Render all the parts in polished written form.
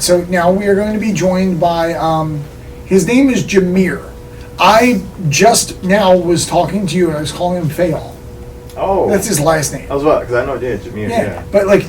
So now we are going to be joined by, his name is Jymir. I just now was talking to you and I was calling him Fayall. Oh. That's his last name. I was about, because I know Jymir, yeah. But like,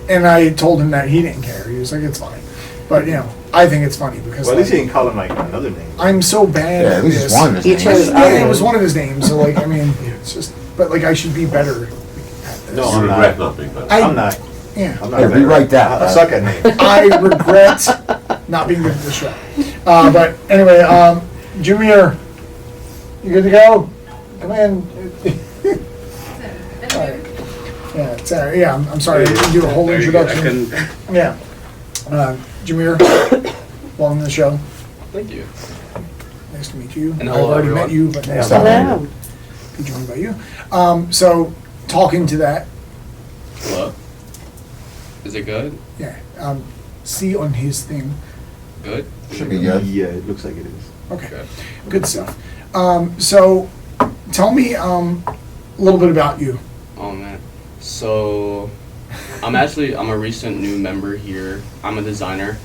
and I told him that he didn't care. He was like, it's fine. But, I think it's funny because. Well, at least he didn't call him like another name. I'm so bad at this. It's one of his names. It was one of his names. So like, I mean, it's just, but like, I should be better at this. No, You I'm regret not. not being better. I'm not. Yeah. I'm not Yeah, better. rewrite that. I suck at names. I regret not being good at this show. But anyway, Jymir, you good to go? Come in. Yeah, Sarah. Yeah, I'm sorry. I didn't do a whole introduction. Yeah. Jymir, welcome to the show. Thank you. Nice to meet you. And I've hello, already everyone. met you, but nice to Hello. be joined by you. So, talking to that, Hello. Is it good? yeah. See on his thing. Good? Should be good. Yeah, it looks like it is. Okay. Okay. Good stuff. So, tell me a little bit about you. Oh man. So, I'm a recent new member here. I'm a designer.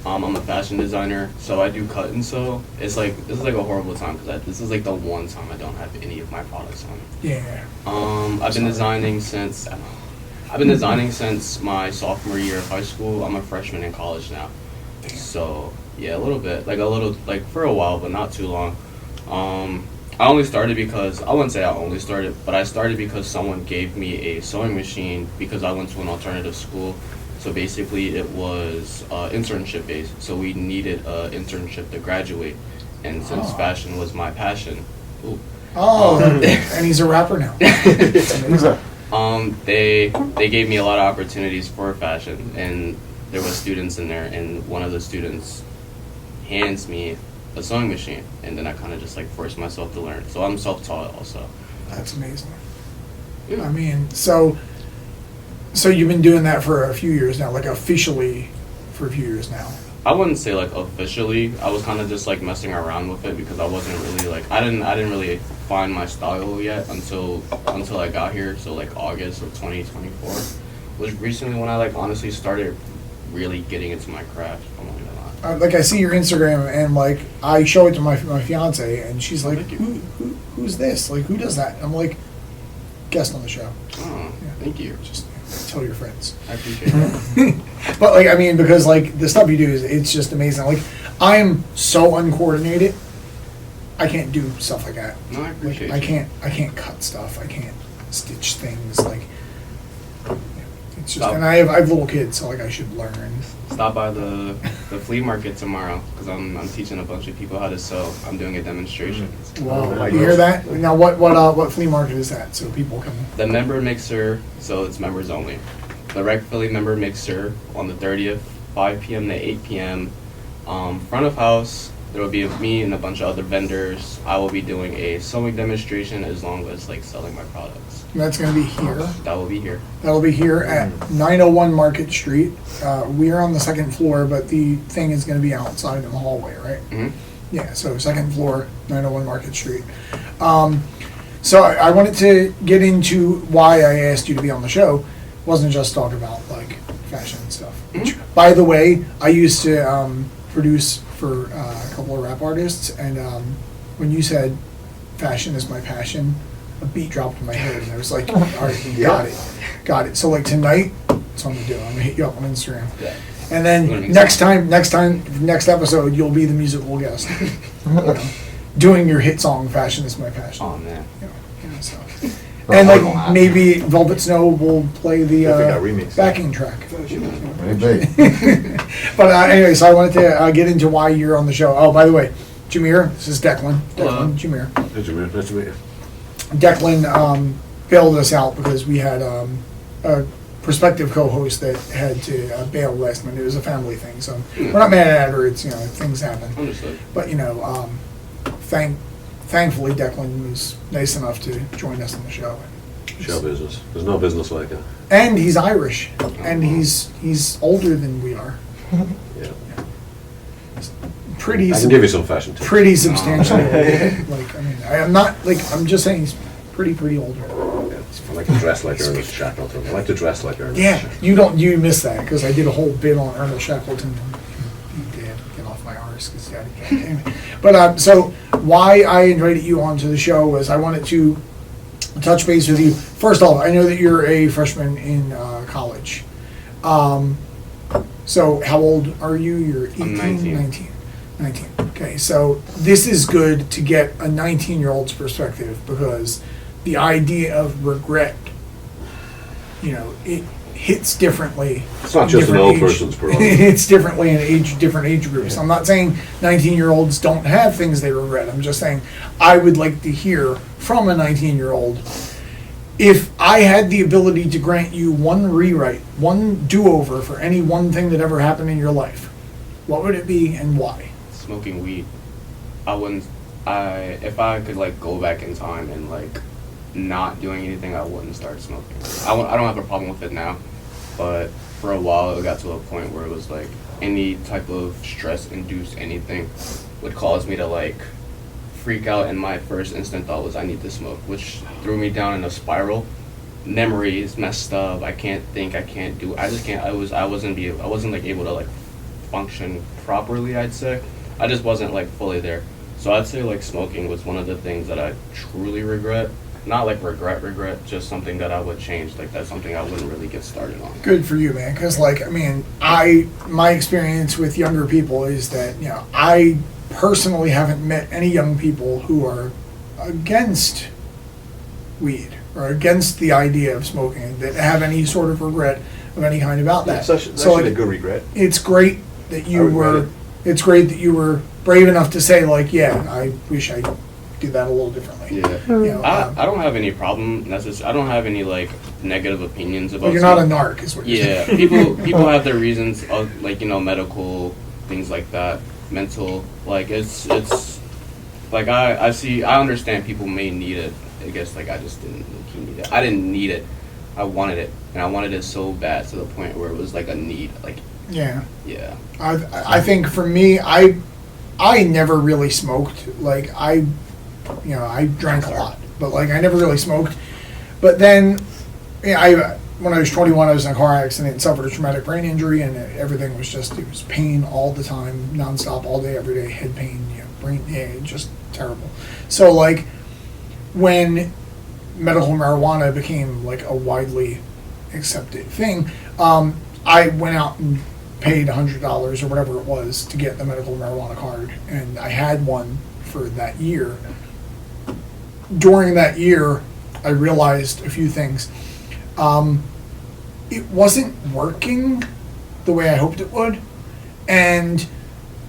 I'm a fashion designer, so I do cut and sew. This is like a horrible time because this is like the one time I don't have any of my products on. Yeah. I've been designing since my sophomore year of high school. I'm a freshman in college now. So yeah, a little bit, like for a while, but not too long. I only started because, I wouldn't say I only started, but I started because someone gave me a sewing machine because I went to an alternative school. So basically it was internship based. So we needed an internship to graduate. And since fashion was my passion, And he's a rapper now. they gave me a lot of opportunities for fashion, and there was students in there, and one of the students hands me a sewing machine, and then I kind of just like forced myself to learn. So I'm self-taught also. That's amazing. Yeah. I mean, so you've been doing that for a few years now, like officially for a few years now. I wouldn't say like officially. I was kind of just like messing around with it because I wasn't really like I didn't really find my style yet until I got here. So like August of 2024 was recently when I like honestly started really getting into my craft. I'm not gonna lie. Like I see your Instagram and like I show it to my fiance and she's like, Thank you. who's this? Like who does that? I'm like, guest on the show. Oh, Yeah. thank you. Just tell your friends. I appreciate that. But like I mean, because like the stuff you do it's just amazing. Like I am so uncoordinated. I can't do stuff like that. No, I Like, appreciate I you. can't cut stuff. I can't stitch things. Like it's just, Stop. and I have little kids, so like I should learn. Stop by the flea market tomorrow because I'm teaching a bunch of people how to sew. I'm doing a demonstration. Wow, my you hear gosh. that? Now what flea market is that? So people can. The member mixer, so it's members only. The Rec Philly member mixer on the 30th, 5 p.m. to 8 p.m. Front of house, there will be me and a bunch of other vendors. I will be doing a sewing demonstration as long as like selling my products. And that's going to be here. That will be here. That'll be here at 901 Market Street. We are on the second floor, but the thing is going to be outside in the hallway, right? Mhm. Yeah. So second floor, 901 Market Street. So I wanted to get into why I asked you to be on the show. It wasn't just talk about like fashion and stuff. Which, by the way, I used to produce for a couple of rap artists, and when you said fashion is my passion, a beat dropped in my head, and I was like, all right, got it. So like tonight, that's what I'm gonna do. I'm gonna hit you up on Instagram, and then next episode, you'll be the musical guest, doing your hit song "Fashion Is My Passion." Oh man. So. And like maybe Velvet Snow will play the If they got remixed. backing track. Maybe. But anyway, so I wanted to get into why you're on the show. Oh, by the way, Jymir, this is Declan. Hello. Jymir. Hey, Jymir, nice to meet you. Declan bailed us out because we had a prospective co-host that had to bail last minute. It was a family thing, so we're not mad at her. It's things happen. Understood. But thankfully Declan was nice enough to join us on the show. Show business. There's no business like it. And he's Irish, and he's older than we are. Yeah. Pretty. I can give you some fashion tips. Pretty substantially. Like I mean, I'm not like I'm just saying he's pretty older. I like to dress like Ernest Shackleton. I like to dress like Ernest. Yeah, Shackleton. you miss that because I did a whole bit on Ernest Shackleton. Dad, get off my arse because Daddy can't hear me. But so why I invited you onto the show was I wanted to touch base with you. First off, I know that you're a freshman in college. So how old are you? You're 18, I'm 19. 19. Okay, so this is good to get a 19-year-old's perspective because the idea of regret, it hits differently. It's not in just an different old age- person's problem. It's differently in different age groups. Yeah. I'm not saying 19-year-olds don't have things they regret. I'm just saying I would like to hear from a 19-year-old. If I had the ability to grant you one rewrite, one do-over for any one thing that ever happened in your life, what would it be and why? Smoking weed. If I could like go back in time and like not doing anything, I wouldn't start smoking. I don't have a problem with it now, but for a while it got to a point where it was like any type of stress-induced anything would cause me to like freak out, and my first instant thought was I need to smoke, which threw me down in a spiral. Memory is messed up. I can't think. I can't do. I just can't. I wasn't like able to like function properly. I'd say I just wasn't like fully there. So I'd say like smoking was one of the things that I truly regret. Not like regret, just something that I would change. Like that's something I wouldn't really get started on. Good for you, man. Because, my experience with younger people is that, I personally haven't met any young people who are against weed or against the idea of smoking that have any sort of regret of any kind about that. It's actually a good regret. It's great that you regret were. it. It's great that you were brave enough to say, like, yeah, I wish I did that a little differently. Yeah. I don't have any problem necessarily. I don't have any like negative opinions about. But you're not a narc, is what you're Yeah, saying. people have their reasons of like medical things like that, mental. Like it's like I understand people may need it. I guess like I just didn't need it. I didn't need it. I wanted it, and I wanted it so bad to the point where it was like a need. Like Yeah. yeah. I think for me, I never really smoked. Like I drank a lot, but like I never really smoked. But then, when I was 21, I was in a car accident and suffered a traumatic brain injury, and everything was it was pain all the time, nonstop, all day, every day, head pain, brain, just terrible. So like, when medical marijuana became like a widely accepted thing, I went out and paid $100 or whatever it was to get the medical marijuana card, and I had one for that year. During that year, I realized a few things. It wasn't working the way I hoped it would, and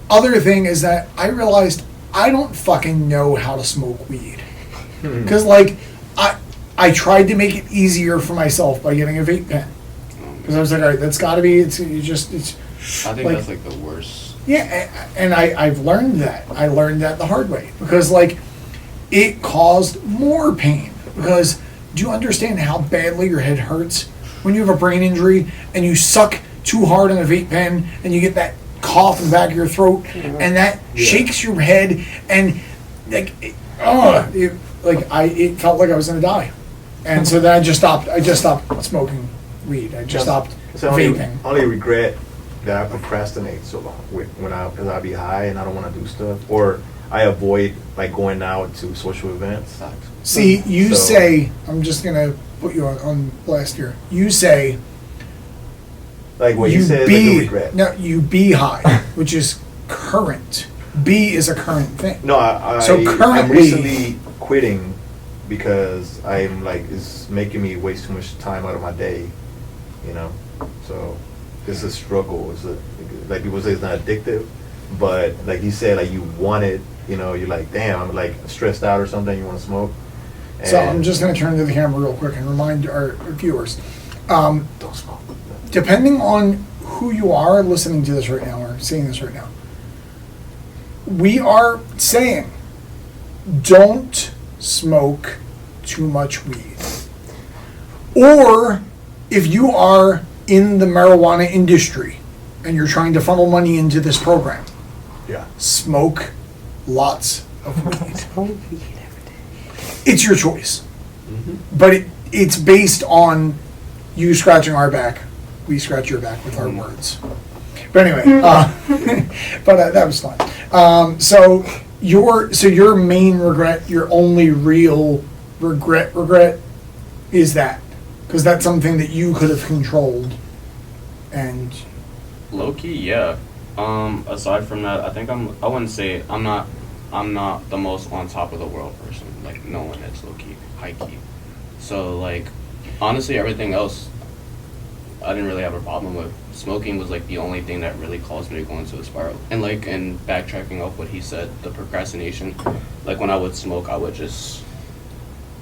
other thing is that I realized I don't fucking know how to smoke weed. Because like, I tried to make it easier for myself by getting a vape pen. Because I was like, all right, that's got to be, it's. I think like, that's like the worst. Yeah, and I've learned that. I learned that the hard way. Because like, it caused more pain. Because do you understand how badly your head hurts when you have a brain injury and you suck too hard on a vape pen and you get that cough in the back of your throat and that shakes your head and like, it felt like I was gonna die. And so then I just stopped smoking weed. I just stopped vaping. Only regret that I procrastinate so long because I'll be high and I don't want to do stuff, or I avoid like going out to social events. See, you say, I'm just gonna put you on blast here. You say, like what you said, like a regret. No, you be high, which is current. Be is a current thing. No, So I'm currently- recently quitting because I'm like it's making me waste too much time out of my day, So it's a struggle. Like people say it's not addictive, but like you said, like you want it. You're like, damn, I'm like stressed out or something. You want to smoke. So I'm just gonna turn to the camera real quick and remind our viewers. Don't smoke. Depending on who you are listening to this right now or seeing this right now, we are saying don't smoke too much weed. Or if you are in the marijuana industry and you're trying to funnel money into this program, smoke lots of weed. It's your choice. But it's based on you scratching our back, we scratch your back with our words. But anyway, that was fun. So your main regret, your only real regret is that, because that's something that you could have controlled, and Low key, yeah. Aside from that, I wouldn't say I'm not the most on top of the world person. Like, no one is low key, high key. So like, honestly, everything else I didn't really have a problem with. Smoking was like the only thing that really caused me to go into a spiral. And like, and backtracking off what he said, the procrastination, like when I would smoke, I would just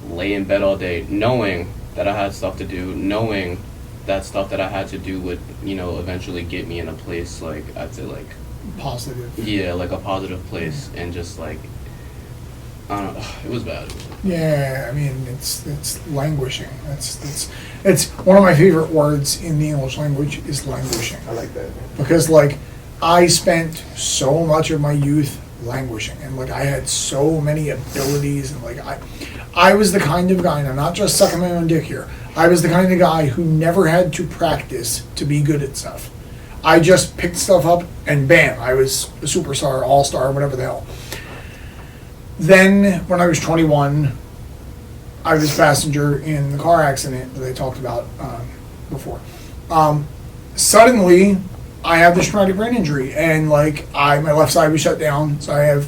lay in bed all day knowing that I had stuff to do, knowing that stuff that I had to do would, eventually get me in a place, like, I'd say, like, positive. yeah, like a positive place, and just like, I don't know, it was bad. Yeah, I mean, it's languishing. It's one of my favorite words in the English language is languishing. I like that. Because like, I spent so much of my youth languishing, and like I had so many abilities, and like I was the kind of guy, and I'm not just sucking my own dick here, I was the kind of guy who never had to practice to be good at stuff. I just picked stuff up and bam, I was a superstar, all-star, whatever the hell. Then when I was 21, I was a passenger in the car accident that I talked about before. Suddenly I have this traumatic brain injury, and like my left side was shut down, so I have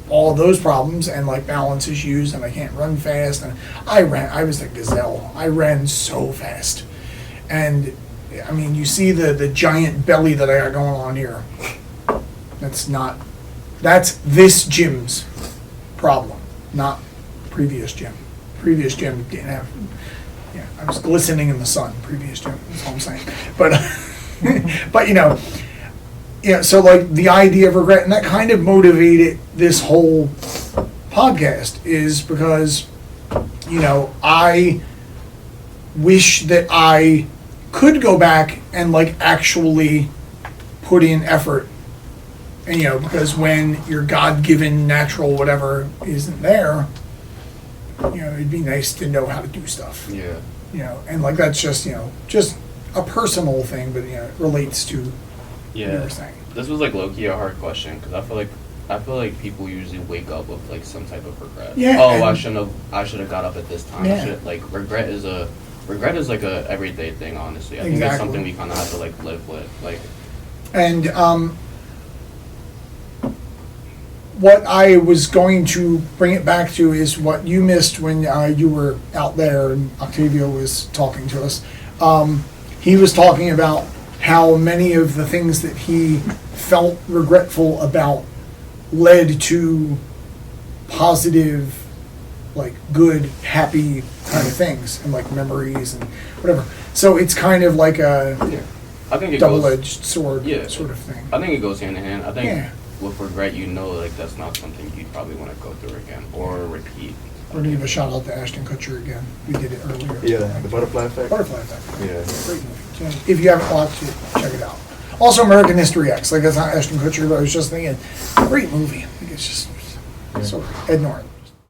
all of those problems and like balance issues, and I can't run fast. And I was a gazelle. I ran so fast, and I mean, you see the giant belly that I got going on here. That's this gym's problem, not previous gym. Previous gym didn't have. Yeah, I was glistening in the sun. Previous gym. That's all I'm saying. But. But so like the idea of regret, and that kind of motivated this whole podcast, is because I wish that I could go back and like actually put in effort, and because when your God-given natural whatever isn't there, it'd be nice to know how to do stuff. Yeah. And like that's just just a personal thing, but it relates to what you were saying. This was like low-key a hard question, because I feel like people usually wake up with like some type of regret. Yeah. Oh, I should have got up at this time. Yeah. Regret is like a everyday thing, honestly. I think it's something we kind of have to like live with, like. And what I was going to bring it back to is what you missed when you were out there and Octavio was talking to us. He was talking about how many of the things that he felt regretful about led to positive, like good, happy kind of things, and like memories and whatever. So it's kind of like a I think it double-edged sword sort of thing. I think it goes hand in hand. I think with regret, like that's not something you'd probably want to go through again or repeat. We're going to give a shout out to Ashton Kutcher again. We did it earlier. Yeah, the Butterfly Effect. Butterfly Effect. Yeah. Great movie. So if you haven't watched it, check it out. Also, American History X. Like, that's not Ashton Kutcher, but I was just thinking, great movie. I think it's just so Ed Norton.